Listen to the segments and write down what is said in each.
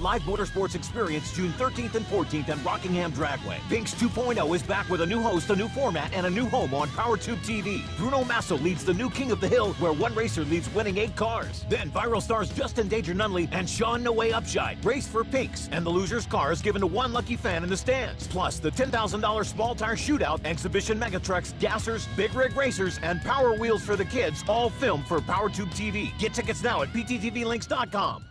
live motorsports experience June 13th and 14th at Rockingham Dragway. Pinks 2.0 is back with a new host, a new format, and a new home on PowerTube TV. Bruno Masso leads the new King of the Hill, where one racer leads winning 8 cars. Then viral stars Justin Danger Nunley and Shaun Umscheid race for Pinks, and the loser's car is given to one lucky fan in the stands. Plus, the $10,000 small tire shootout, exhibition megatrucks, gassers, big rig racers, and power wheels for the kids, all filmed for PowerTube TV. Get tickets now at pttvlinks.com.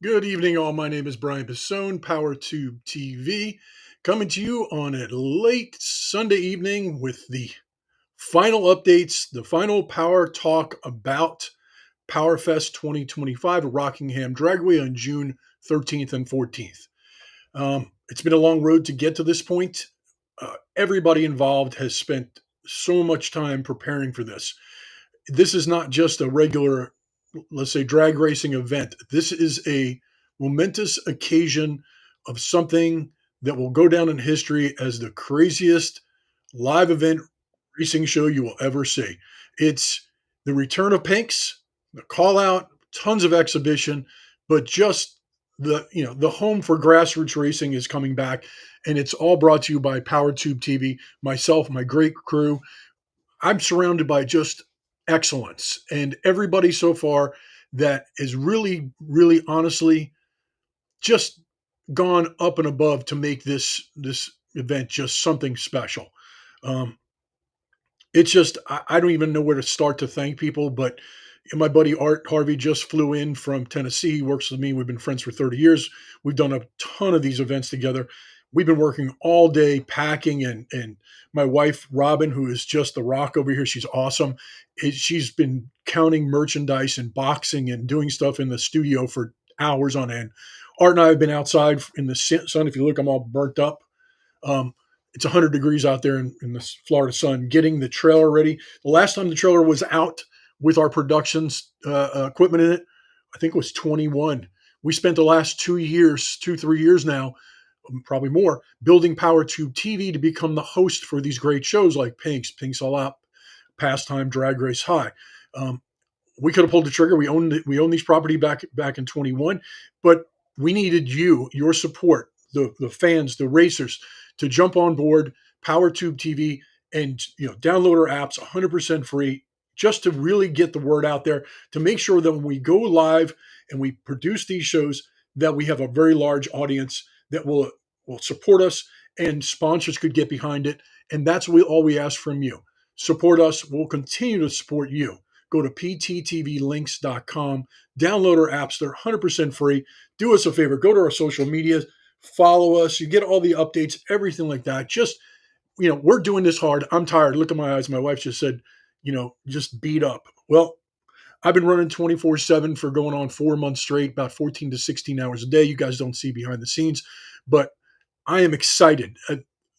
Good evening, all. My name is Brian Bossone, PowerTube TV, coming to you on a late Sunday evening with the final updates, the final power talk about POWERfest 2025 at Rockingham Dragway on June 13th and 14th. It's been a long road to get to this point. Everybody involved has spent so much time preparing for this. This is not just a regular, let's say, drag racing event. This is a momentous occasion of something that will go down in history as the craziest live event racing show you will ever see. It's the return of Pinks, the call out, tons of exhibition, but just the home for grassroots racing is coming back, and it's all brought to you by PowerTube TV, myself, my great crew. I'm surrounded by just excellence, and everybody so far that is really, really honestly just gone up and above to make this event just something special. It's just, I don't even know where to start to thank people, but my buddy Art Harvey just flew in from Tennessee. He works with me. We've been friends for 30 years. We've done a ton of these events together. We've been working all day packing, and my wife, Robin, who is just the rock over here, she's awesome. She's been counting merchandise and boxing and doing stuff in the studio for hours on end. Art and I have been outside in the sun. If you look, I'm all burnt up. It's 100 degrees out there in the Florida sun, getting the trailer ready. The last time the trailer was out with our productions equipment in it, I think it was 21. We spent the last 3 years now, probably more, building PowerTube TV to become the host for these great shows like Pinks All Out, Pastime, Drag Race High. We could have pulled the trigger. We owned these property back in 21, but we needed your support, the fans, the racers, to jump on board PowerTube TV and download our apps 100% free, just to really get the word out there, to make sure that when we go live and we produce these shows, that we have a very large audience that will support us, and sponsors could get behind it. And that's all we ask from you. Support us. We'll continue to support you. Go to pttvlinks.com, download our apps. They're 100% free. Do us a favor. Go to our social media, follow us. You get all the updates, everything like that. Just, we're doing this hard. I'm tired. Look at my eyes. My wife just said, just beat up. Well, I've been running 24/7 for going on 4 months straight, about 14 to 16 hours a day. You guys don't see behind the scenes, but I am excited.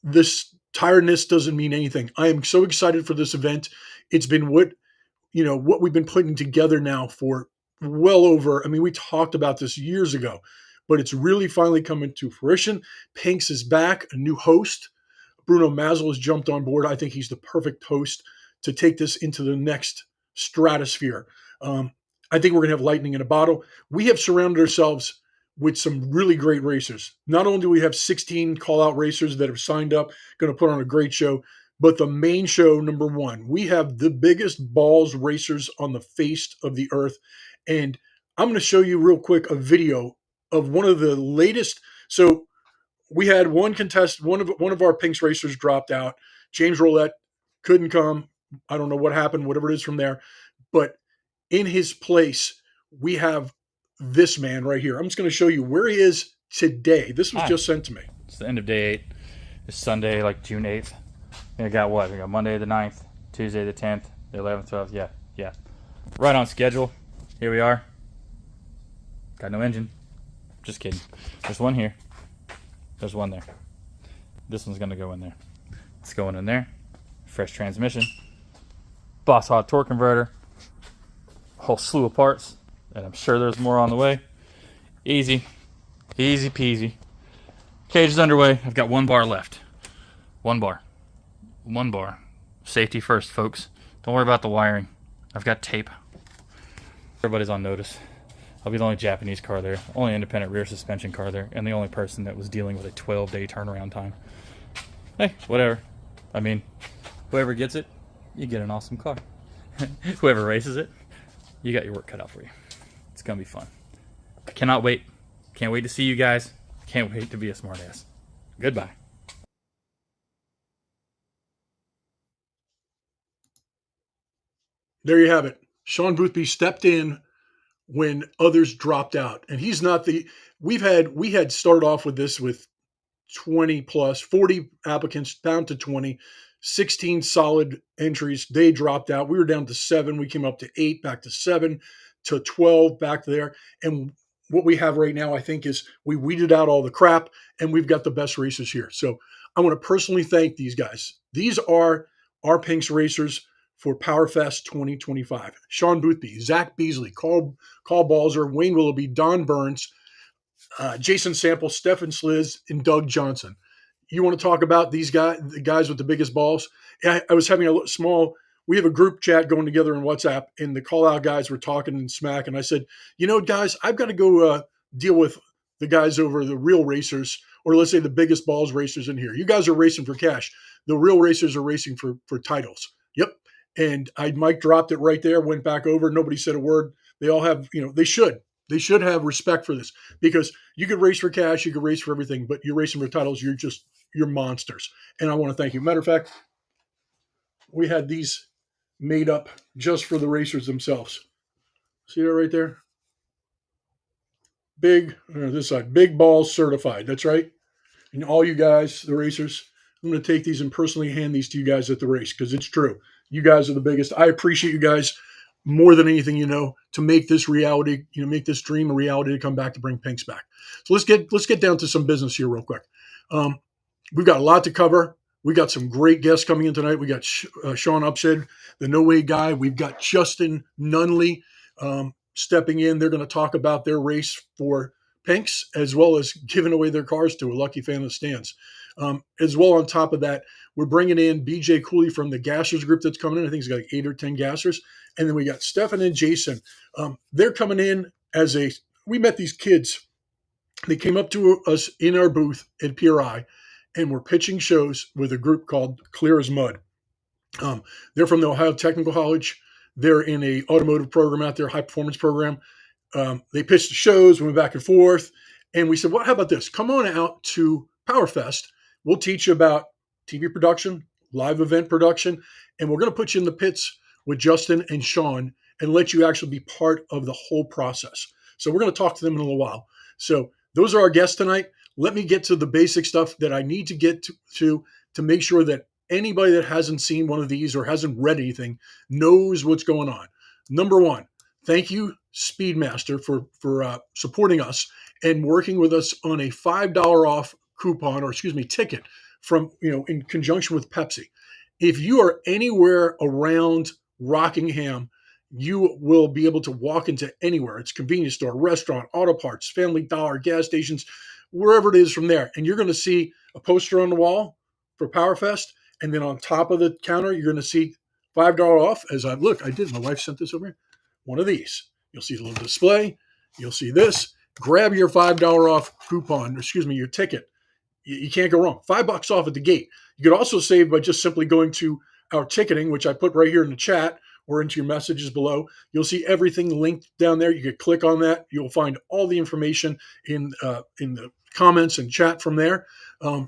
This tiredness doesn't mean anything. I am so excited for this event. It's been what we've been putting together now for well over, we talked about this years ago, but it's really finally coming to fruition. Pinks is back, a new host. Bruno Mazel has jumped on board. I think he's the perfect host to take this into the next stratosphere. I think we're going to have lightning in a bottle. We have surrounded ourselves with some really great racers. Not only do we have 16 call-out racers that have signed up, going to put on a great show, but the main show, number one, we have the biggest balls racers on the face of the earth. And I'm going to show you real quick a video of one of the latest. So we had one of our Pinks racers dropped out. James Roulette couldn't come. I don't know what happened, whatever it is from there. But in his place, we have this man right here. I'm just going to show you where he is today. This was just sent to me. It's the end of day 8. It's Sunday, like June 8th. I got what? We got Monday the 9th, Tuesday the 10th, the 11th, 12th. Yeah. Right on schedule. Here we are. Got no engine. Just kidding. There's one here. There's one there. This one's going to go in there. It's going in there. Fresh transmission. Boss hot torque converter. A whole slew of parts. And I'm sure there's more on the way. Easy peasy. Cage is underway. I've got 1 bar left. 1 bar. 1 bar. Safety first, folks. Don't worry about the wiring. I've got tape. Everybody's on notice. I'll be the only Japanese car there, only independent rear suspension car there, and the only person that was dealing with a 12-day turnaround time. Hey, whatever. I mean, whoever gets it, you get an awesome car. Whoever races it, you got your work cut out for you. It's going to be fun. I cannot wait. Can't wait to see you guys. Can't wait to be a smartass. Goodbye. There you have it. Shaun Boothby stepped in when others dropped out. And he's not the we had started off with this with 20 plus 40 applicants down to 20, 16 solid entries. They dropped out. We were down to 7. We came up to 8, back to 7, to 12, back there. And what we have right now, I think, is we weeded out all the crap and we've got the best racers here. So I want to personally thank these guys. These are our Pinks racers for POWERfest 2025. Shaun Boothby, Zach Beasley, Carl Balzer, Wayne Willoughby, Don Burns, Jason Sample, Stefan Sliz, and Doug Johnson. You want to talk about these guys, the guys with the biggest balls? I was having a small, we have a group chat going together in WhatsApp, and the call-out guys were talking and smack, and I said, you know, guys, I've got to go deal with the guys over the real racers, or let's say the biggest balls racers in here. You guys are racing for cash. The real racers are racing for titles. Yep. And Mike dropped it right there, went back over. Nobody said a word. They all have, they should have respect for this, because you could race for cash, you could race for everything, but you're racing for titles. You're monsters. And I want to thank you. Matter of fact, we had these made up just for the racers themselves. See that right there? This side, big balls certified. That's right. And all you guys, the racers, I'm going to take these and personally hand these to you guys at the race, because it's true. You guys are the biggest. I appreciate you guys more than anything, to make this reality, make this dream a reality, to come back to bring Pinks back. So let's get down to some business here real quick. We've got a lot to cover. We got some great guests coming in tonight. We got Shaun Umscheid, the No Way guy. We've got Justin Nunley stepping in. They're going to talk about their race for Pinks, as well as giving away their cars to a lucky fan in the stands. As well, on top of that, we're bringing in BJ Cooley from the Gassers group that's coming in. I think he's got like 8 or 10 Gassers. And then we got Stefan and Jason. They're coming in we met these kids. They came up to us in our booth at PRI, and we're pitching shows with a group called Clear as Mud. They're from the Ohio Technical College. They're in a automotive program out there, high performance program. They pitched the shows, we went back and forth. And we said, well, how about this? Come on out to POWERfest. We'll teach you about TV production, live event production, and we're going to put you in the pits with Justin and Shaun and let you actually be part of the whole process. So we're going to talk to them in a little while. So those are our guests tonight. Let me get to the basic stuff that I need to get to make sure that anybody that hasn't seen one of these or hasn't read anything knows what's going on. Number one, thank you, Speedmaster, for supporting us and working with us on a $5 off ticket from, in conjunction with Pepsi. If you are anywhere around Rockingham, you will be able to walk into anywhere. It's convenience store, restaurant, auto parts, Family Dollar, gas stations, wherever it is from there. And you're going to see a poster on the wall for POWERfest. And then on top of the counter, you're going to see $5 off. My wife sent this over here. One of these. You'll see the little display. You'll see this. Grab your $5 off your ticket. You can't go wrong. $5 off at the gate. You could also save by just simply going to our ticketing, which I put right here in the chat or into your messages below. You'll see everything linked down there. You could click on that. You'll find all the information in the comments and chat from there. Go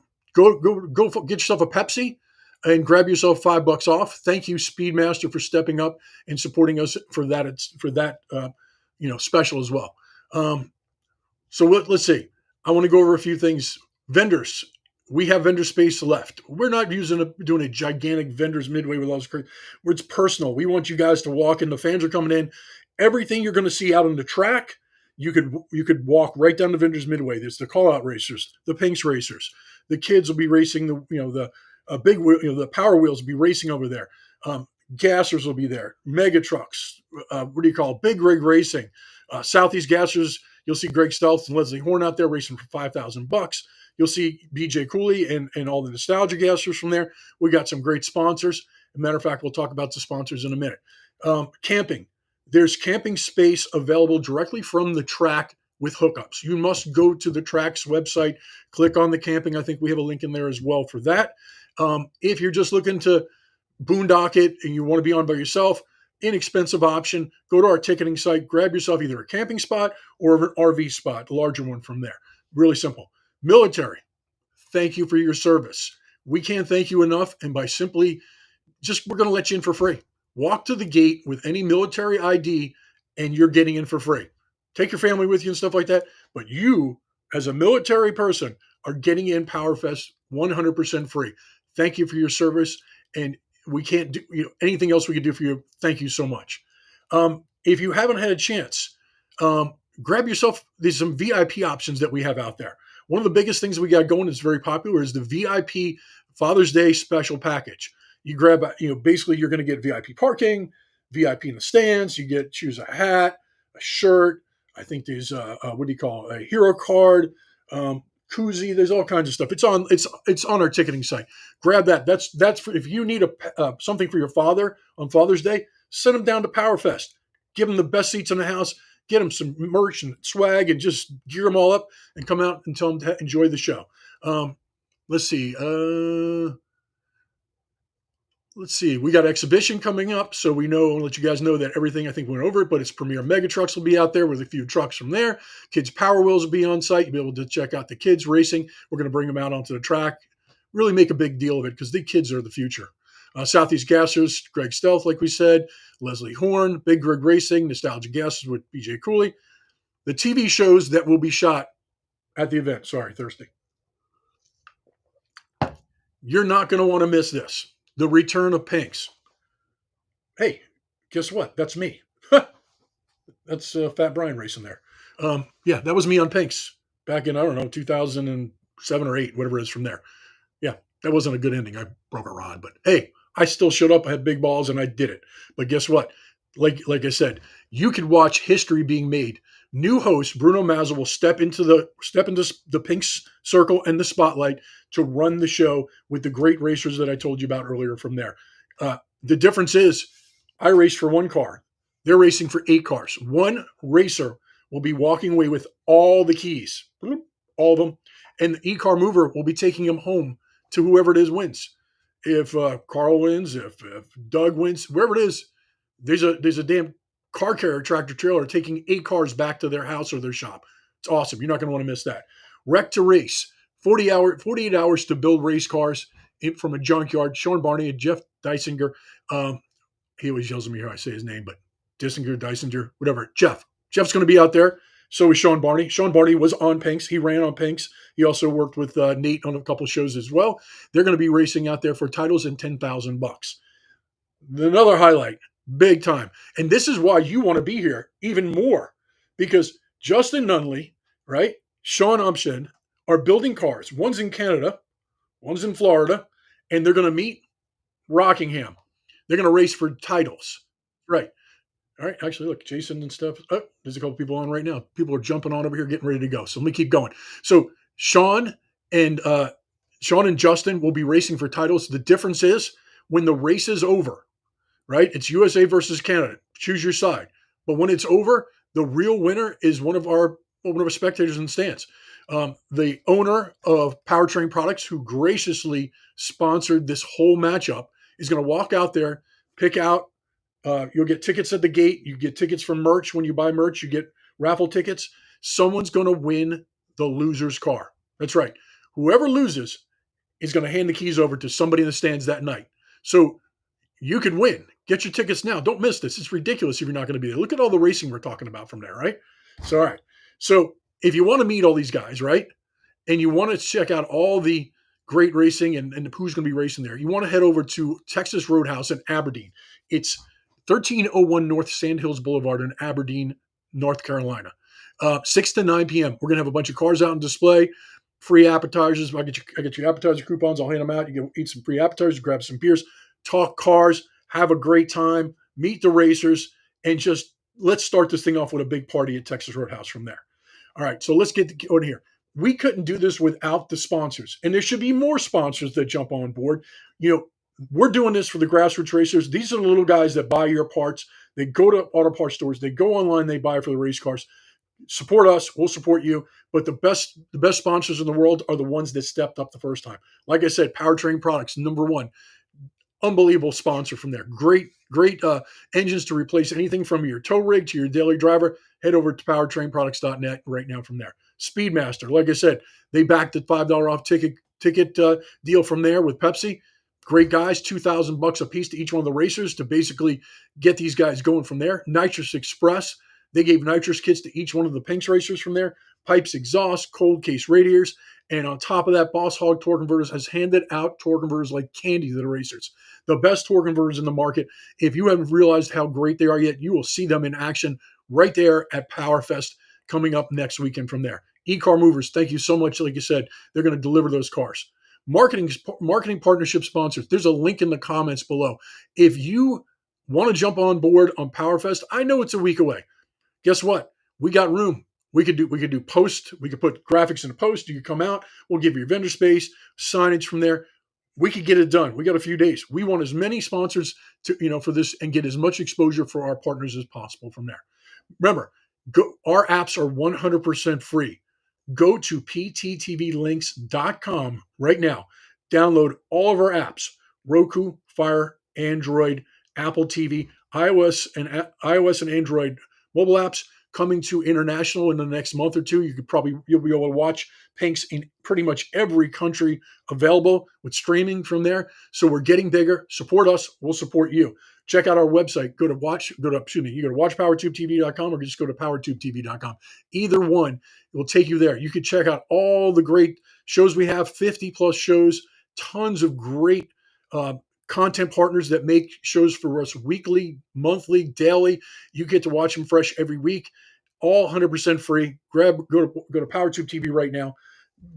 get yourself a Pepsi and grab yourself $5 off. Thank you, Speedmaster, for stepping up and supporting us for that special as well. So let's see. I want to go over a few things. Vendors. We have vendor space left. We're not doing a gigantic vendors midway with all this crazy. It's personal. We want you guys to walk in. The fans are coming in. Everything you're going to see out on the track, you could walk right down to vendors midway. There's the call out racers, the Pinks racers. The kids will be racing the big wheel, the power wheels will be racing over there. Gassers will be there. Mega trucks. Big rig racing. Southeast Gassers. You'll see Greg Stelz and Leslie Horn out there racing for $5,000. You'll see BJ Cooley and all the nostalgia gassers from there. We got some great sponsors. As a matter of fact, we'll talk about the sponsors in a minute. Camping. There's camping space available directly from the track with hookups. You must go to the track's website, click on the camping. I think we have a link in there as well for that. If you're just looking to boondock it and you want to be on by yourself, inexpensive option. Go to our ticketing site, grab yourself either a camping spot or an RV spot, the larger one from there. Really simple. Military, thank you for your service. We can't thank you enough. And by simply we're going to let you in for free. Walk to the gate with any military ID and you're getting in for free. Take your family with you and stuff like that. But you, as a military person, are getting in POWERfest 100% free. Thank you for your service. And we can't do anything else we can do for you. Thank you so much. If you haven't had a chance, grab yourself. There's some VIP options that we have out there. One of the biggest things we got going that's very popular is the VIP Father's Day special package. You grab, basically you're going to get VIP parking, VIP in the stands. You choose a hat, a shirt. I think there's a hero card, koozie. There's all kinds of stuff. It's on our ticketing site. Grab that. That's for, if you need something for your father on Father's Day, send him down to POWERfest. Give him the best seats in the house. Get him some merch and swag and just gear them all up and come out and tell him to enjoy the show. Let's see. We got exhibition coming up, so I'll let you guys know that everything I think went over it, but it's Premier Mega Trucks will be out there with a few trucks from there. Kids Power Wheels will be on site. You'll be able to check out the kids racing. We're going to bring them out onto the track. Really make a big deal of it because the kids are the future. Southeast Gassers, Greg Stealth, like we said, Leslie Horn, Big Greg Racing, Nostalgia Gases with BJ Cooley. The TV shows that will be shot at the event. Sorry, thirsty. You're not going to want to miss this. The return of Pinks. Hey, guess what? That's me. That's Fat Brian racing there. Yeah, that was me on Pinks back in, 2007 or 8, whatever it is from there. Yeah, that wasn't a good ending. I broke a rod, but hey, I still showed up. I had big balls and I did it. But guess what? Like I said, you could watch history being made. New host Bruno Mazza will step into the Pinks circle and the spotlight to run the show with the great racers that I told you about earlier from there. The difference is I raced for one car. They're racing for 8 cars. One racer will be walking away with all the keys, all of them, and the e-car mover will be taking them home to whoever it is wins. If Carl wins, if Doug wins, whoever it is, there's a damn car carrier tractor trailer taking 8 cars back to their house or their shop. It's awesome. You're not going to want to miss that. Wreck to Race, 48 hours to build race cars from a junkyard. Shaun Barney and Jeff Dysinger. He always yells at me how I say his name, but Dysinger, whatever. Jeff's going to be out there. So is Shaun Barney. Shaun Barney was on Pinks. He ran on Pinks. He also worked with Nate on a couple shows as well. They're going to be racing out there for titles and $10,000. Another highlight, big time. And this is why you want to be here even more, because Justin Nunley, right, Shaun Umscheid are building cars. One's in Canada, one's in Florida, and they're going to meet Rockingham. They're going to race for titles. Right. All right. Actually, look, Jason and stuff. Oh, there's a couple people on right now. People are jumping on over here, getting ready to go. So let me keep going. So Shaun and Justin will be racing for titles. The difference is when the race is over, right? It's USA versus Canada. Choose your side. But when it's over, the real winner is one of our spectators in the stands. The owner of Powertrain Products, who graciously sponsored this whole matchup, is going to walk out there, pick out. You'll get tickets at the gate. You get tickets for merch. When you buy merch, you get raffle tickets. Someone's going to win the loser's car. That's right. Whoever loses is going to hand the keys over to somebody in the stands that night. So you can win. Get your tickets now. Don't miss this. It's ridiculous if you're not going to be there. Look at all the racing we're talking about from there, right? So, all right. So if you want to meet all these guys, right, and you want to check out all the great racing and who's going to be racing there, you want to head over to Texas Roadhouse in Aberdeen. It's 1301 North Sandhills Boulevard in Aberdeen, North Carolina. 6 to 9 p.m. We're going to have a bunch of cars out on display, free appetizers. I get you appetizer coupons. I'll hand them out. You can eat some free appetizers, grab some beers, talk cars, have a great time, meet the racers, and just let's start this thing off with a big party at Texas Roadhouse from there. All right, so let's get on here. We couldn't do this without the sponsors, and there should be more sponsors that jump on board. We're doing this for the grassroots racers. These are the little guys that buy your parts. They go to auto parts stores. They go online. They buy for the race cars. Support us. We'll support you. But the best sponsors in the world are the ones that stepped up the first time. Like I said, Powertrain Products, #1. Unbelievable sponsor from there. Great engines to replace anything from your tow rig to your daily driver. Head over to powertrainproducts.net right now from there. Speedmaster, like I said, they backed the $5 off ticket deal from there with Pepsi. Great guys, $2,000 a piece to each one of the racers to basically get these guys going from there. Nitrous Express, they gave nitrous kits to each one of the Pinks racers from there. Pipes, exhaust, cold case radiators. And on top of that, Boss Hog Torque Converters has handed out torque converters like candy to the racers. The best torque converters in the market. If you haven't realized how great they are yet, you will see them in action right there at PowerFest coming up next weekend from there. E-Car Movers, thank you so much. Like you said, they're going to deliver those cars. Marketing partnership sponsors, there's a link in the comments below. If you want to jump on board on PowerFest, I know it's a week away. Guess what? We got room. We could do post. We could put graphics in a post. You could come out. We'll give you vendor space, signage from there. We could get it done. We got a few days. We want as many sponsors for this and get as much exposure for our partners as possible from there. Remember, our apps are 100% free. Go to pttvlinks.com right now. Download all of our apps: Roku, Fire, Android, Apple TV, iOS and Android mobile apps. Coming to international in the next month or two. You'll be able to watch Pinks in pretty much every country available with streaming from there. So we're getting bigger. Support us. We'll support you. Check out our website. You go to watchpowertubetv.com or just go to powertubetv.com. Either one will take you there. You can check out all the great shows we have, 50 plus shows, tons of great content partners that make shows for us weekly, monthly, daily. You get to watch them fresh every week, all 100% free. Go to PowerTube TV right now.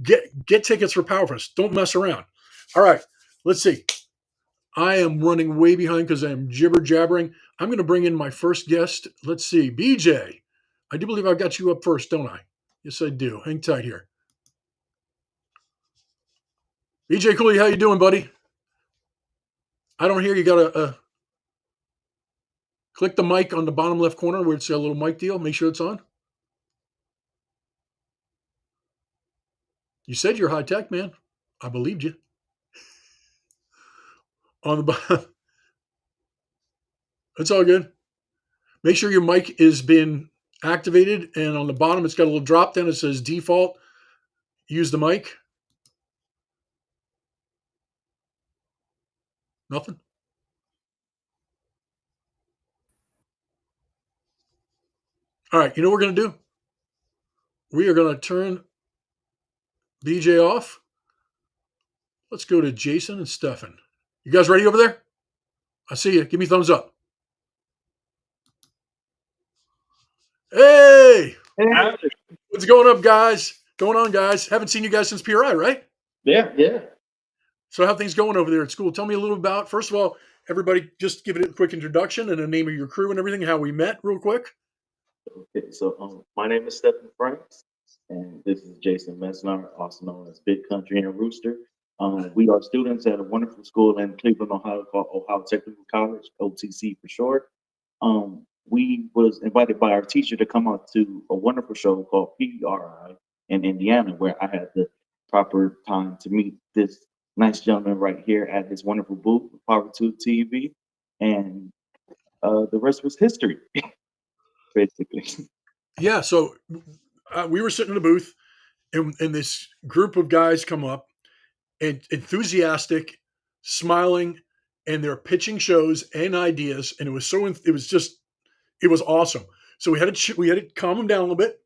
Get tickets for PowerFest. Don't mess around. All right, let's see. I am running way behind because I am jibber jabbering. I'm going to bring in my first guest. Let's see, BJ. I do believe I've got you up first, don't I? Yes, I do. Hang tight here. BJ Cooley, how you doing, buddy? I don't hear you. Got to click the mic on the bottom left corner where it's a little mic deal. Make sure it's on. You said you're high tech, man. I believed you. On the bottom. It's all good. Make sure your mic has been activated, and on the bottom it's got a little drop down that says default. Use the mic. Nothing? All right, you know what we're going to do? We are going to turn BJ off. Let's go to Jason and Stefan. You guys ready over there? I see you. Give me a thumbs up. Hey! What's going on, guys? Haven't seen you guys since PRI, right? Yeah. So how are things going over there at school? Tell me a little about, first of all, everybody just give it a quick introduction and the name of your crew and everything, how we met real quick. Okay, so my name is Stephen Franks, and this is Jason Mesnar, also known as Big Country and Rooster. We are students at a wonderful school in Cleveland, Ohio called Ohio Technical College, OTC for short. We was invited by our teacher to come out to a wonderful show called PRI in Indiana, where I had the proper time to meet this nice gentleman right here at his wonderful booth, PowerTube TV, and the rest was history, basically. Yeah, so we were sitting in a booth, and this group of guys come up, and enthusiastic, smiling, and they're pitching shows and ideas, and it was awesome. So we had to calm them down a little bit,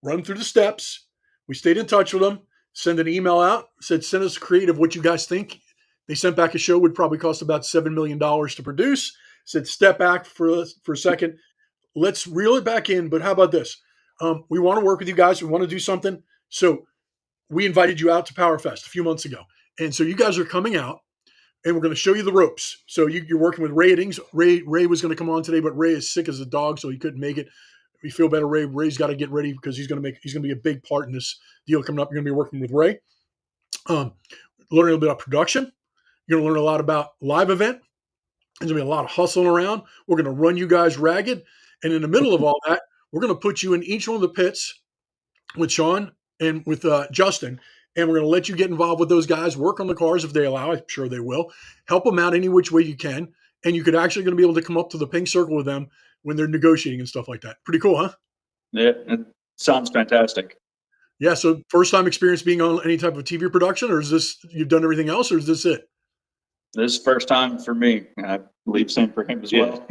run through the steps. We stayed in touch with them, send an email out, said, send us creative what you guys think. They sent back a show would probably cost about $7 million to produce. Said, step back for a second. Let's reel it back in. But how about this? We want to work with you guys. We want to do something. So we invited you out to PowerFest a few months ago. And so you guys are coming out, and we're going to show you the ropes. So you're working with Ray Eddings. Ray was going to come on today, but Ray is sick as a dog, so he couldn't make it. We feel better, Ray. Ray's got to get ready because he's going to be a big part in this deal coming up. You're going to be working with Ray. Learning a little bit about production. You're going to learn a lot about live event. There's going to be a lot of hustling around. We're going to run you guys ragged. And in the middle of all that, we're going to put you in each one of the pits with Shaun and with Justin. And we're going to let you get involved with those guys, work on the cars if they allow. I'm sure they will. Help them out any which way you can. And you could actually going to be able to come up to the pink circle with them when they're negotiating and stuff like that. Pretty cool, huh? Yeah, it sounds fantastic. Yeah. So first time experience being on any type of TV production, or is this, you've done everything else, or is this it? This is first time for me. I believe same for him as well.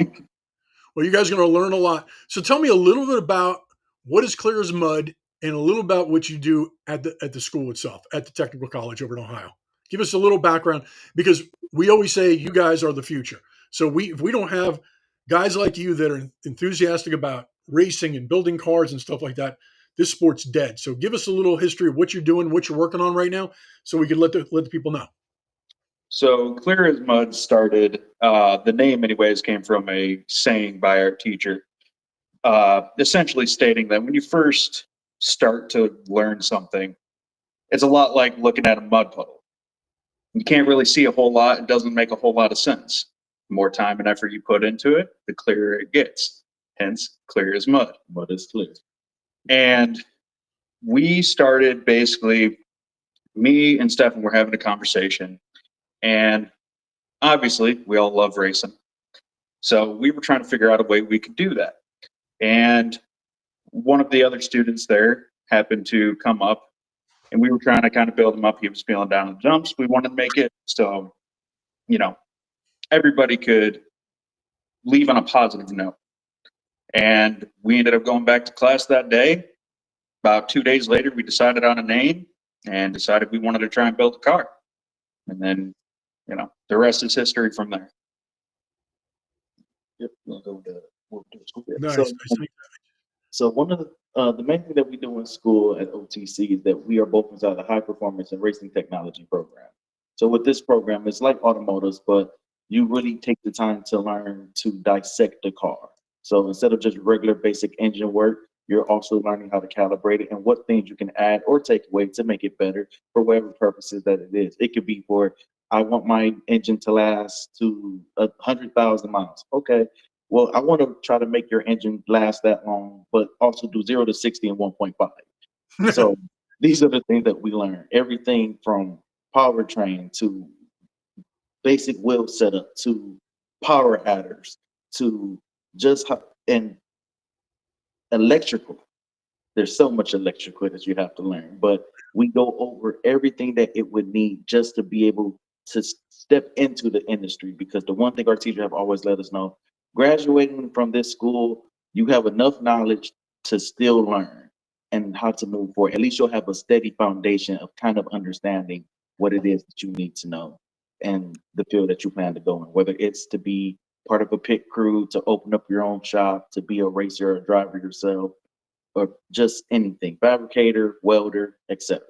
Well, you guys are going to learn a lot. So tell me a little bit about what is Clear as Mud and a little about what you do at the school itself, at the technical college over in Ohio. Give us a little background, because we always say you guys are the future. So if we don't have guys like you that are enthusiastic about racing and building cars and stuff like that, this sport's dead. So give us a little history of what you're doing, what you're working on right now, so we can let the people know. So Clear as Mud started, the name anyways came from a saying by our teacher, essentially stating that when you first start to learn something, it's a lot like looking at a mud puddle. You can't really see a whole lot. It doesn't make a whole lot of sense. The more time and effort you put into it, the clearer it gets. Hence, clear as mud. Mud is clear. And we started basically, me and Stefan were having a conversation. And obviously, we all love racing. So we were trying to figure out a way we could do that. And one of the other students there happened to come up, and we were trying to kind of build him up. He was feeling down in the jumps. We wanted to make it so, everybody could leave on a positive note. And we ended up going back to class that day. About 2 days later, we decided on a name and decided we wanted to try and build a car. And then, the rest is history from there. Yep, we'll go to school. Nice. So one of the main thing that we do in school at OTC is that we are both inside the high performance and racing technology program. So with this program, it's like automotives, but you really take the time to learn to dissect the car. So instead of just regular basic engine work, you're also learning how to calibrate it and what things you can add or take away to make it better for whatever purposes that it is. It could be for, I want my engine to last to 100,000 miles. Okay, well, I want to try to make your engine last that long, but also do 0 to 60 in 1.5. So these are the things that we learn. Everything from powertrain to basic wheel setup to power adders to and electrical. There's so much electrical that you have to learn, but we go over everything that it would need just to be able to step into the industry. Because the one thing our teacher have always let us know, graduating from this school, you have enough knowledge to still learn and how to move forward. At least you'll have a steady foundation of kind of understanding what it is that you need to know and the field that you plan to go in, whether it's to be part of a pit crew, to open up your own shop, to be a racer or a driver yourself, or just anything, fabricator, welder, etc.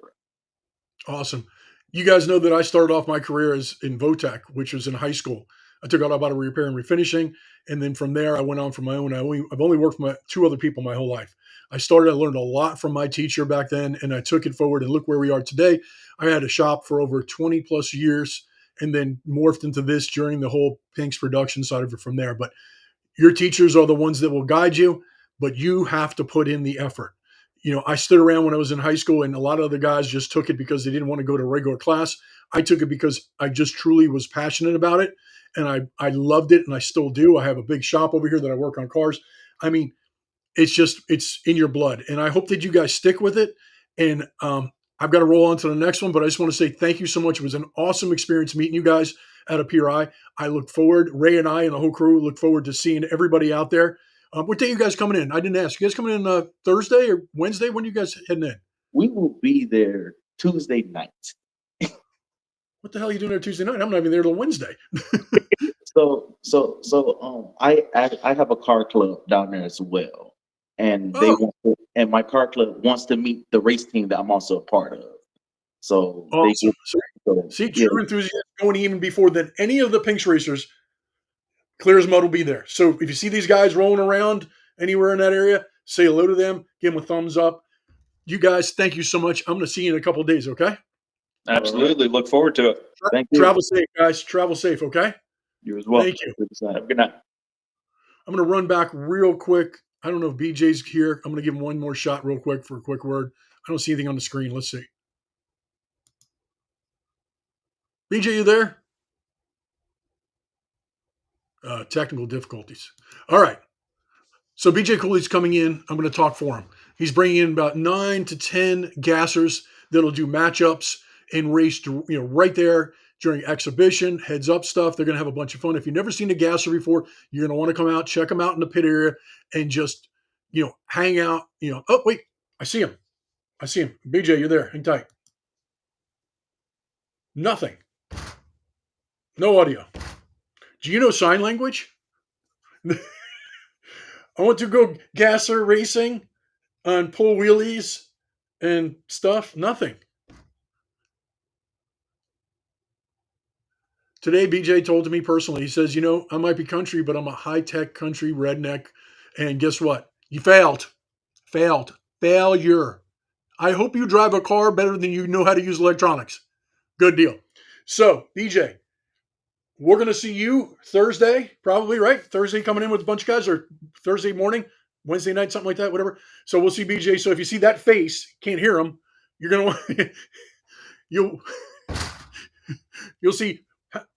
Awesome. You guys know that I started off my career as in VOTEC, which was in high school. I took out about a repair and refinishing, and then from there I went on for my own. I've only worked for two other people my whole life. I learned a lot from my teacher back then, and I took it forward, and look where we are today. I had a shop for over 20 plus years, and then morphed into this during the whole Pink's production side of it from there. But your teachers are the ones that will guide you, but you have to put in the effort. I stood around when I was in high school, and a lot of other guys just took it because they didn't want to go to regular class. I took it because I just truly was passionate about it, and I loved it, and I still do. I have a big shop over here that I work on cars. I mean, it's in your blood, and I hope that you guys stick with it. And I've got to roll on to the next one, but I just want to say thank you so much. It was an awesome experience meeting you guys at a PRI. I look forward, Ray and I and the whole crew look forward to seeing everybody out there. What day are you guys coming in? I didn't ask. You guys coming in Thursday or Wednesday? When are you guys heading in? We will be there Tuesday night. What the hell are you doing there Tuesday night? I'm not even there till Wednesday. I have a car club down there as well, and and my car club wants to meet the race team that I'm also a part of. So awesome. True enthusiasm going even before than any of the Pinks racers. Clear as Mud will be there. So if you see these guys rolling around anywhere in that area, say hello to them, give them a thumbs up. You guys, thank you so much. I'm going to see you in a couple of days, okay? Absolutely. Look forward to it. Thank you. Travel safe, guys. Travel safe, okay? You as well. Thank you. Have a good night. I'm going to run back real quick. I don't know if BJ's here. I'm going to give him one more shot real quick for a quick word. I don't see anything on the screen. Let's see. BJ, you there? Technical difficulties. All right. So BJ Cooley's coming in. I'm going to talk for him. He's bringing in about 9 to 10 gassers that'll do matchups and race, right there during exhibition, heads up stuff. They're going to have a bunch of fun. If you've never seen a gasser before, you're going to want to come out, check them out in the pit area, and just, hang out. Oh wait, I see him. BJ, you're there. Hang tight. Nothing. No audio. Do you know sign language? I want to go gasser racing on pull wheelies and stuff. Nothing. Today, BJ told to me personally, he says, I might be country, but I'm a high-tech country redneck. And guess what? You failed. Failure. I hope you drive a car better than you know how to use electronics. Good deal. So, BJ, we're going to see you Thursday, probably, right? Thursday coming in with a bunch of guys, or Thursday morning, Wednesday night, something like that, whatever. So we'll see BJ. So if you see that face, can't hear him, you're going to you'll see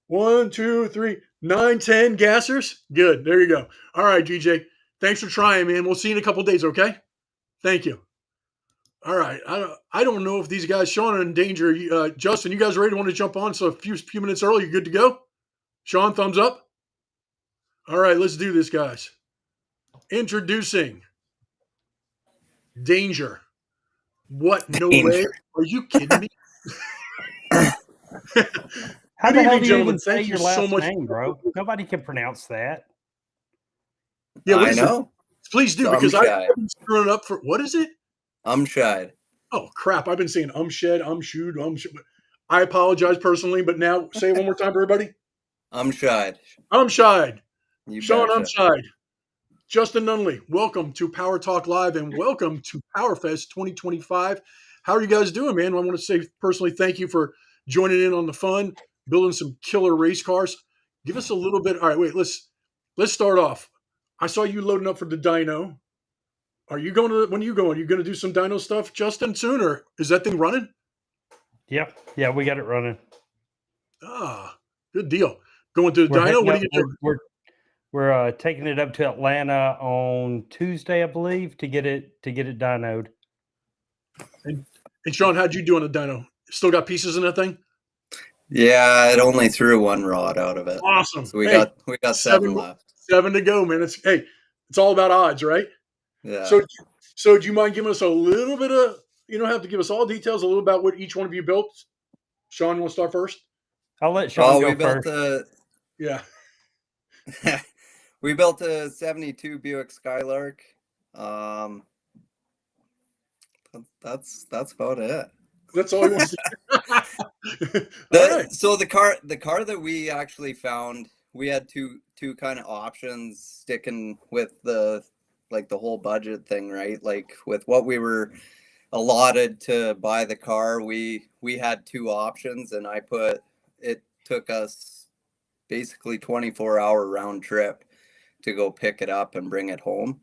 1, 2, 3, 9, 10 gassers. Good. There you go. All right, DJ. Thanks for trying, man. We'll see you in a couple of days, okay? Thank you. All right. I don't know if these guys, Shaun, are in danger. Justin, you guys ready to want to jump on? So a few minutes early, you're good to go? Shaun, thumbs up? All right, let's do this, guys. Introducing Danger. What? No way? Are you kidding me? How Good the hell evening, do you gentlemen. even say Thank you your so last much. name, bro? Nobody can pronounce that. Yeah, what I is know. it? Please do, It's because Umscheid. I've been screwing it up for, what is it? Umscheid. Oh, crap. I've been saying Umscheid. I apologize personally, but now say it one more time for everybody. Umscheid. Umscheid. You Shaun betcha. Umscheid. Justin Nunley. Welcome to Power Talk Live and welcome to POWERfest 2025. How are you guys doing, man? I want to say personally thank you for joining in on the fun, building some killer race cars. Give us a little bit. All right, wait, let's start off. I saw you loading up for the dyno. Are you going to, when are you going? You going to do some dyno stuff, Justin, soon, or is that thing running? Yeah, we got it running. Ah, good deal. Going to the dyno? What are you doing? We're taking it up to Atlanta on Tuesday, I believe, to get it dynoed. And Shaun, how'd you do on the dyno? Still got pieces in that thing? Yeah, it only threw one rod out of it. Awesome. So we got 7 left. 7 to go, man. It's all about odds, right? Yeah. So do you mind giving us a little bit of, you don't have to give us all details, a little about what each one of you built? Shaun, you want to start first? I'll let Shaun go we built first. Yeah. We built a 72 Buick Skylark. That's about it. That's all he wants to do. So the car that we actually found, we had two kind of options sticking with the whole budget thing, right? Like with what we were allotted to buy the car, we had 2 options, and it took us basically 24-hour round trip to go pick it up and bring it home.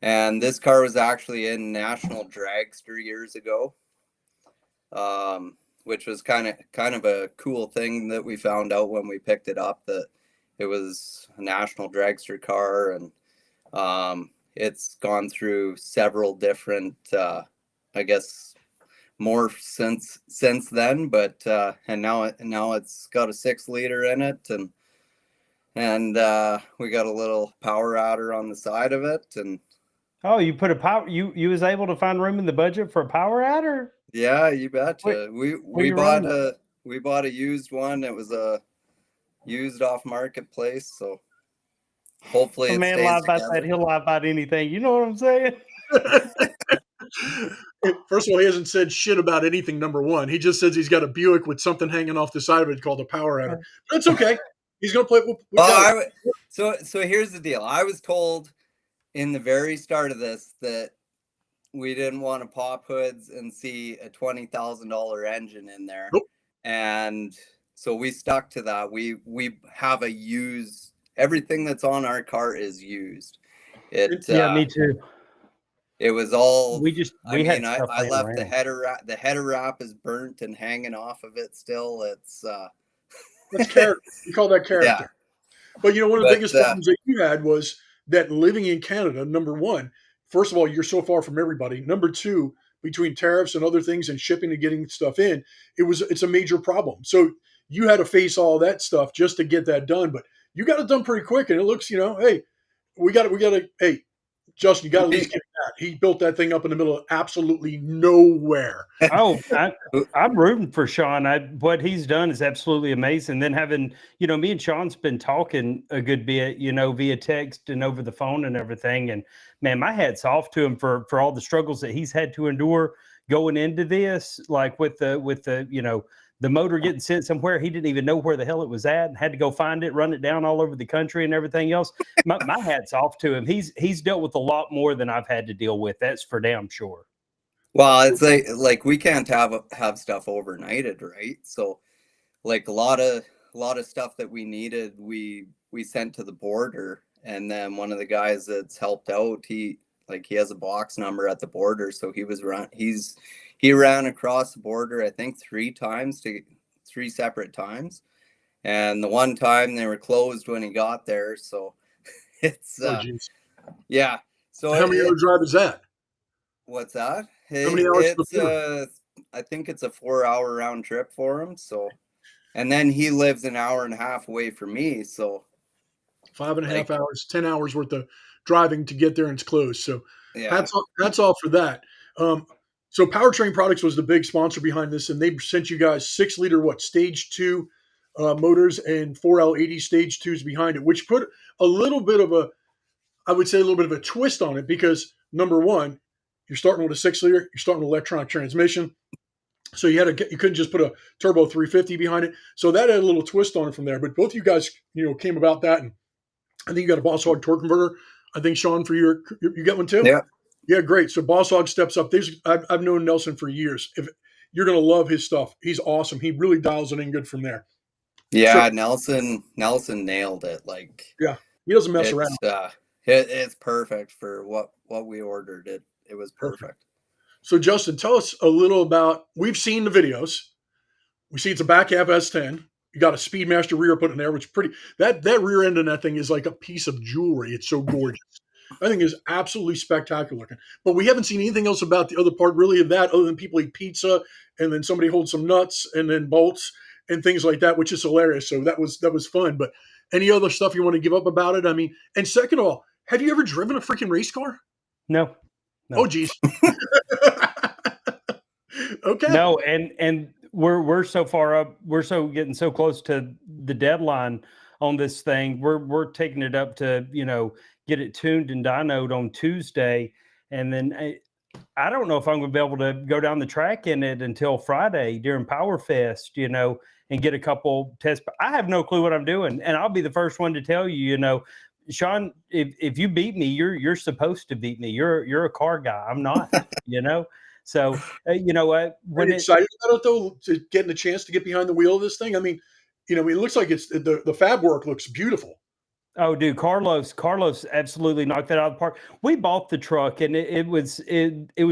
And this car was actually in National Dragster years ago, which was kind of a cool thing that we found out when we picked it up, that it was a National Dragster car. And it's gone through several different, I guess, more since then. But and now it's got a 6-liter in it, and we got a little power adder on the side of it. And oh, you put a power. You was able to find room in the budget for a power adder? Yeah, you betcha. We bought a used one. It was a used off marketplace, so hopefully it man stays lie about together. that. He'll lie about anything. You know what I'm saying? First of all, he hasn't said shit about anything, number one. He just says he's got a Buick with something hanging off the side of it called a power adder. That's okay. He's going to play. So here's the deal. I was told in the very start of this that we didn't want to pop hoods and see a $20,000 engine in there. Nope. And So we stuck to that. We have a used, everything that's on our car is used. Yeah, me too. It was all, We had stuff I laying left around. the header wrap is burnt and hanging off of it still. It's That's character. We call that character. yeah. But one of the But, biggest problems that you had was that living in Canada, number one, first of all, you're so far from everybody. Number two, between tariffs and other things and shipping and getting stuff in, it's a major problem. So you had to face all that stuff just to get that done. But you got it done pretty quick, and it looks, hey, we got to, hey, Justin, you got to at least give him that. He built that thing up in the middle of absolutely nowhere. Oh, I'm rooting for Shaun. What he's done is absolutely amazing. Then having, me and Shaun's been talking a good bit, via text and over the phone and everything. And man, my hat's off to him for all the struggles that he's had to endure going into this, like with the motor getting sent somewhere. He didn't even know where the hell it was at and had to go find it, run it down all over the country and everything else. My hat's off to him. He's dealt with a lot more than I've had to deal with. That's for damn sure. Well, it's like we can't have stuff overnighted, right? So like a lot of stuff that we needed, we sent to the border, and then one of the guys that's helped out, he has a box number at the border, so he ran across the border, I think 3 separate times, and the one time they were closed when he got there. So it's yeah. So how many hour drive is that? What's that? How many hours? I think it's a 4-hour round trip for him. So, and then he lives an hour and a half away from me. So 5.5 hours, 10 hours worth of driving to get there, and it's closed. So yeah, that's all for that. So Powertrain Products was the big sponsor behind this, and they sent you guys 6-liter stage 2 motors and 4L80 stage 2s behind it, which put a little bit of a twist on it, because number one, you're starting with a 6-liter, you're starting with electronic transmission. So you couldn't just put a turbo 350 behind it. So that had a little twist on it from there. But both you guys, came about that, and I think you got a Boss Hog torque converter. I think Shaun, for you got one too. Yeah. Yeah, great. So Boss Hog steps up. I've known Nelson for years. If you're going to love his stuff, he's awesome. He really dials it in good from there. Yeah, So, Nelson nailed it. Yeah, he doesn't mess around. It's perfect for what we ordered. It was perfect. So Justin, tell us a little about. We've seen the videos. We see it's a back half S10. You got a Speedmaster rear put in there, which is pretty. That rear end in that thing is like a piece of jewelry. It's so gorgeous. I think it's absolutely spectacular looking. But we haven't seen anything else about the other part really of that, other than people eat pizza and then somebody holds some nuts and then bolts and things like that, which is hilarious. So that was fun. But any other stuff you want to give up about it? I mean, and second of all, have you ever driven a freaking race car? No. Oh, geez. Okay. No, and we're so far up. We're getting so close to the deadline on this thing. We're taking it up to get it tuned and dynoed on Tuesday, and then I don't know if I'm going to be able to go down the track in it until Friday during POWERfest, and get a couple tests. I have no clue what I'm doing, and I'll be the first one to tell you, Shaun, if you beat me, you're supposed to beat me. You're a car guy. I'm not, So when excited about it though, to getting the chance to get behind the wheel of this thing. I mean, it looks like it's the fab work looks beautiful. Oh, dude, Carlos absolutely knocked that out of the park. We bought the truck, and it was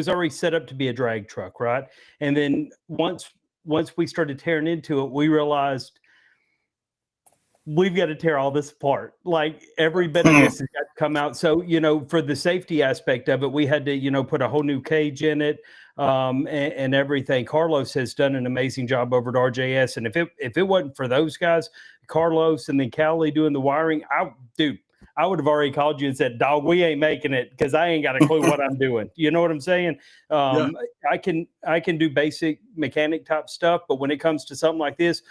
already set up to be a drag truck, right? And then once we started tearing into it, we realized we've got to tear all this apart. Like every bit of this has got to come out. So, for the safety aspect of it, we had to, put a whole new cage in it, and everything. Carlos has done an amazing job over at RJS. And if it wasn't for those guys, Carlos and then Callie doing the wiring, I would have already called you and said, dog, we ain't making it, because I ain't got a clue what I'm doing. You know what I'm saying? Yeah. I can do basic mechanic type stuff, but when it comes to something like this,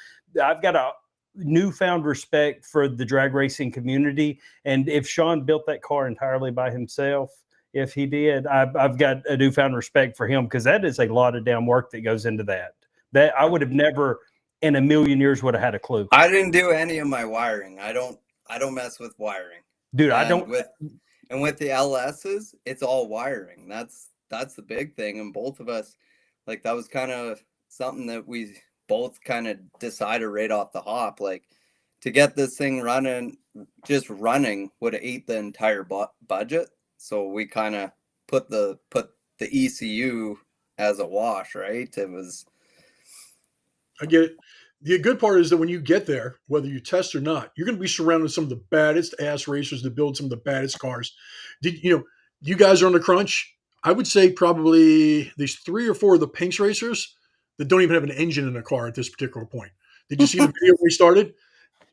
I've got a newfound respect for the drag racing community. And if Shaun built that car entirely by himself, if he did, I've got a newfound respect for him, because that is a lot of damn work that goes into that I would have never in a million years would have had a clue. I didn't do any of my wiring. I don't mess with wiring, dude. With the LS's, it's all wiring. That's the big thing. And both of us, that was kind of something that we both kind of decided right off the hop, like to get this thing running, just running would have ate the entire budget. So we kind of put the ECU as a wash, right? It was. I get it. The good part is that when you get there, whether you test or not, you're going to be surrounded with some of the baddest ass racers that build some of the baddest cars. You guys are on the crunch. I would say probably there's 3 or 4 of the Pinks racers that don't even have an engine in a car at this particular point. Did you see the video we started?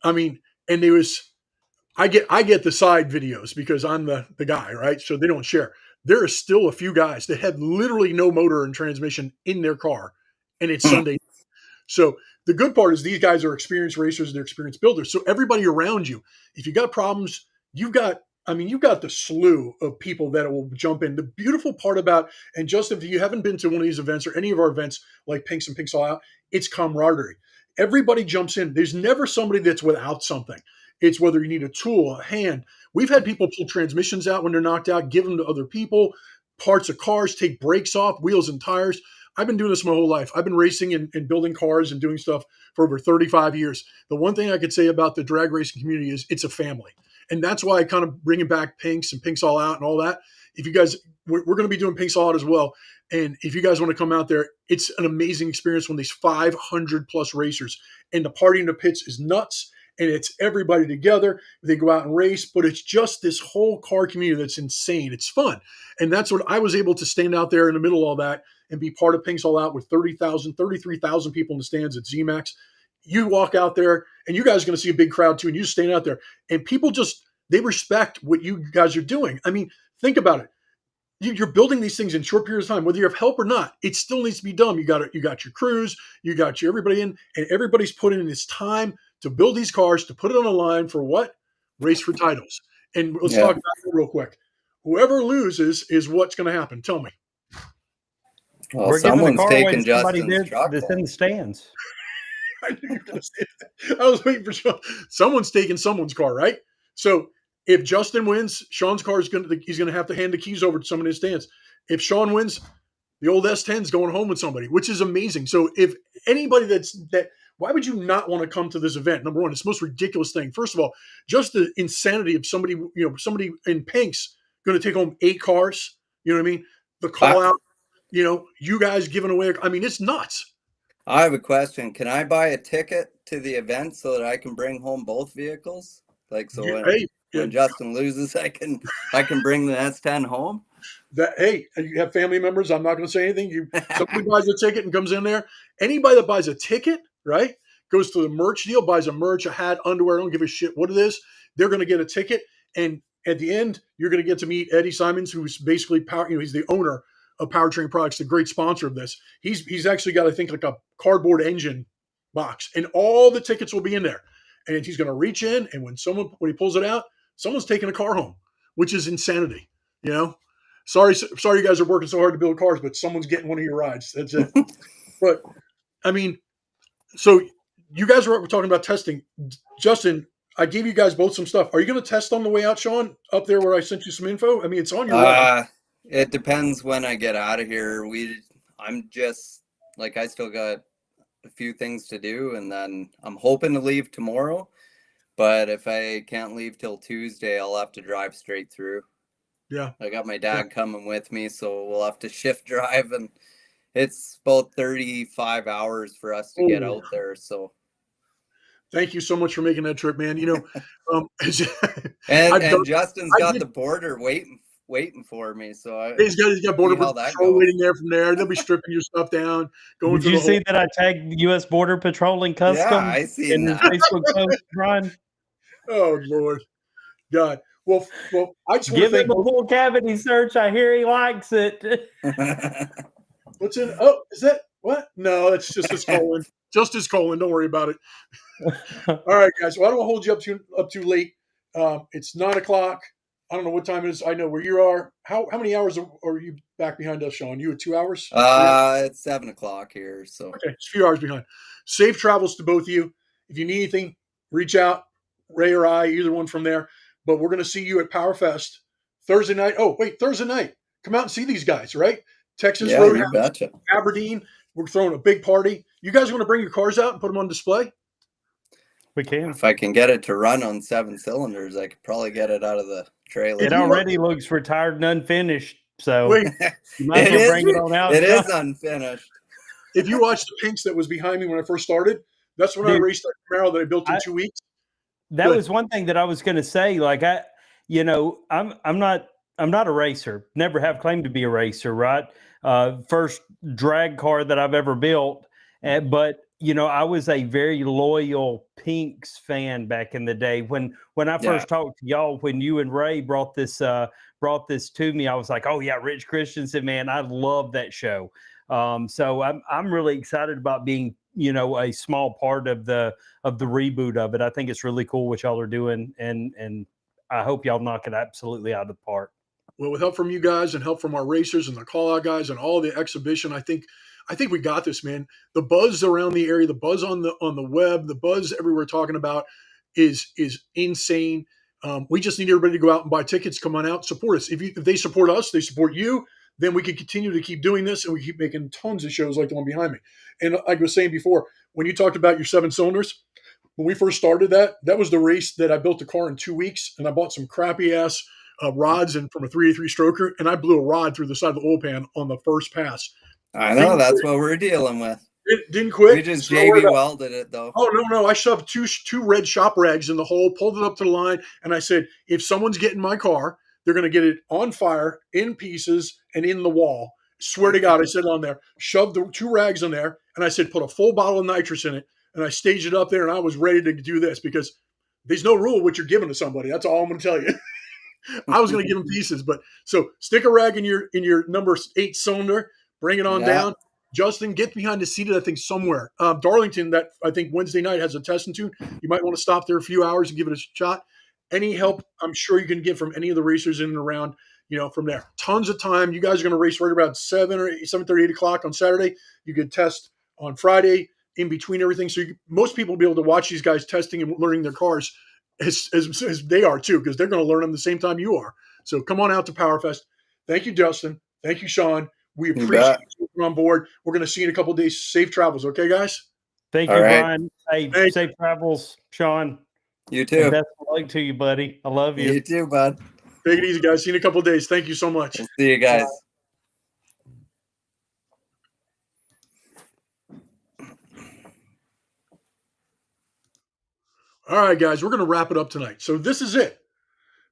I mean, and there was, I get the side videos because I'm the guy, right? So they don't share. There are still a few guys that have literally no motor and transmission in their car, and it's Sunday. So the good part is these guys are experienced racers, they're experienced builders. So everybody around you, if you got problems, you've got the slew of people that will jump in. The beautiful part about, and just if you haven't been to one of these events or any of our events like Pinks and Pinks All Out, it's camaraderie. Everybody jumps in. There's never somebody that's without something. It's whether you need a tool, a hand. We've had people pull transmissions out when they're knocked out, give them to other people, parts of cars, take brakes off, wheels and tires. I've been doing this my whole life. I've been racing and building cars and doing stuff for over 35 years. The one thing I could say about the drag racing community is it's a family. And that's why I kind of bringing back Pinks and Pinks All Out and all that. If you guys, we're going to be doing Pinks All Out as well. And if you guys want to come out there, it's an amazing experience when these 500 plus racers, and the party in the pits is nuts. And it's everybody together. They go out and race, but it's just this whole car community that's insane. It's fun. And that's what I was able to stand out there in the middle of all that and be part of Pinks All Out with 33,000 people in the stands at ZMAX. You walk out there, and you guys are going to see a big crowd too, and you just stand out there. And people they respect what you guys are doing. I mean, think about it. You're building these things in short periods of time, whether you have help or not. It still needs to be done. You got your crews, you got everybody in, and everybody's putting in this time to build these cars, to put it on the line for what? Race for titles. And let's talk about it real quick. Whoever loses is what's going to happen. Tell me. Well, We're giving the car away to somebody Justin's truck that's in the stands. I knew you were going to say that. I was waiting for Shaun. Someone's taking someone's car, right? So if Justin wins, Shaun's car he's going to have to hand the keys over to someone in his stands. If Shaun wins, the old S10 is going home with somebody, which is amazing. So if anybody why would you not want to come to this event? Number one, it's the most ridiculous thing. First of all, just the insanity of somebody in Pinks going to take home 8 cars. You know what I mean? The call out, you guys giving away. I mean, it's nuts. I have a question. Can I buy a ticket to the event so that I can bring home both vehicles? Like, so when Justin loses, I can bring the S10 home. You have family members. I'm not going to say anything. Somebody buys a ticket and comes in there. Anybody that buys a ticket, right, goes to the merch deal, buys a merch, a hat, underwear. Don't give a shit what it is. They're going to get a ticket, and at the end, you're going to get to meet Eddie Simons, who's basically he's the owner of Powertrain Products, the great sponsor of this. He's actually got, I think, like a cardboard engine box, and all the tickets will be in there. And he's going to reach in, and when he pulls it out, someone's taking a car home, which is insanity. Sorry, you guys are working so hard to build cars, but someone's getting one of your rides. That's it. But I mean, so you guys were talking about testing. Justin, I gave you guys both some stuff. Are you going to test on the way out, Shaun, up there where I sent you some info? I mean, it's on your way. It depends when I get out of here. I'm just like, I still got a few things to do, and then I'm hoping to leave tomorrow. But if I can't leave till Tuesday, I'll have to drive straight through. Yeah. I got my dad coming with me, so we'll have to shift drive, and it's about 35 hours for us to get out there. So thank you so much for making that trip, man. and Justin's got the border waiting for me. So he's got border patrol waiting there from there. They'll be stripping your stuff down. Did you see that I tagged the U.S. Border Patrol and Customs? Yeah, I see in that. His Facebook post, Brian. Oh Lord, God. Well, I just want give to him a full cavity search. I hear he likes it. What's in? Oh, is that what? No, it's just his colon. Just his colon. Don't worry about it. All right, guys. Well, I don't want to hold you up too late. It's 9:00. I don't know what time it is. I know where you are. How many hours are you back behind us, Shaun? You at 2 hours? It's 7:00 here. So okay, it's a few hours behind. Safe travels to both of you. If you need anything, reach out. Ray or I, either one from there. But we're going to see you at POWERfest Thursday night. Oh, wait, Thursday night. Come out and see these guys, right? Texas Roadhouse, Aberdeen. We're throwing a big party. You guys want to bring your cars out and put them on display? We can. If I can get it to run on 7 cylinders, I could probably get it out of the trailer. It already looks retired and unfinished. So Wait, you might as well bring it on out. It Sean. is unfinished. if you watch the pinks that was behind me when I first started, that's when I Dude, raced that Camaro that I built in 2 weeks. That Good. was one thing that I was going to say. Like I'm not a racer. Never have claimed to be a racer. Right. First drag car that I've ever built. But I was a very loyal Pinks fan back in the day. When I first talked to y'all, when you and Ray brought this to me, I was like, oh yeah, Rich Christensen, man, I love that show. So I'm really excited about being a small part of the reboot of it. I think it's really cool what y'all are doing, and I hope y'all knock it absolutely out of the park. Well, with help from you guys and help from our racers and the call out guys and all the exhibition, I think we got this, man. The buzz around the area, the buzz on the web, the buzz everywhere talking about is insane. We just need everybody to go out and buy tickets. Come on out, support us. If they support us, they support you. Then we can continue to keep doing this, and we keep making tons of shows like the one behind me. And like I was saying before, when you talked about your 7 cylinders, when we first started that was the race that I built the car in 2 weeks, and I bought some crappy ass rods and from a 383 stroker, and I blew a rod through the side of the oil pan on the first pass. I know, that's what we're dealing with. It didn't quit. We just JB welded it though. Oh no! I shoved two red shop rags in the hole, pulled it up to the line, and I said, if someone's getting my car, they're going to get it on fire, in pieces, and in the wall. Swear to God, I said on there, shoved the 2 rags in there, and I said, put a full bottle of nitrous in it, and I staged it up there, and I was ready to do this because there's no rule what you're giving to somebody. That's all I'm going to tell you. I was going to give them pieces, but so stick a rag in your number 8 cylinder, bring it on down. Justin, get behind the seat of that thing somewhere. Darlington, that I think Wednesday night has a test and tune. You might want to stop there a few hours and give it a shot. Any help I'm sure you can get from any of the racers in and around, from there. Tons of time. You guys are going to race right about 7:30, 8 o'clock on Saturday. You could test on Friday in between everything. So most people will be able to watch these guys testing and learning their cars as they are too, because they're going to learn them the same time you are. So come on out to POWERfest. Thank you, Justin. Thank you, Shaun. We appreciate you coming on board. We're going to see you in a couple of days. Safe travels. Okay, guys? Thank you, Brian. Hey, safe travels, Shaun. You too. And best of luck to you, buddy. I love you. You too, bud. Take it easy, guys. See you in a couple of days. Thank you so much. We'll see you guys. All right, guys. We're going to wrap it up tonight. So this is it.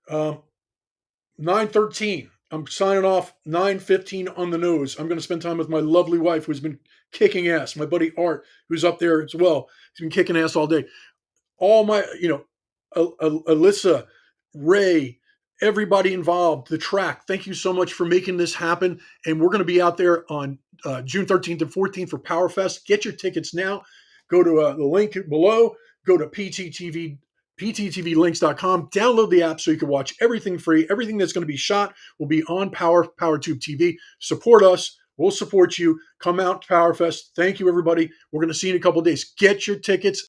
9:13. I'm signing off 9:15 on the nose. I'm going to spend time with my lovely wife who's been kicking ass. My buddy Art, who's up there as well. He's been kicking ass all day. All my, Alyssa, Ray, everybody involved, the track. Thank you so much for making this happen. And we're going to be out there on June 13th and 14th for POWERfest. Get your tickets now. Go to the link below. Go to pttvlinks.com. Download the app so you can watch everything free. Everything that's going to be shot will be on PowerTube TV. Support us. We'll support you. Come out to POWERfest. Thank you, everybody. We're going to see you in a couple of days. Get your tickets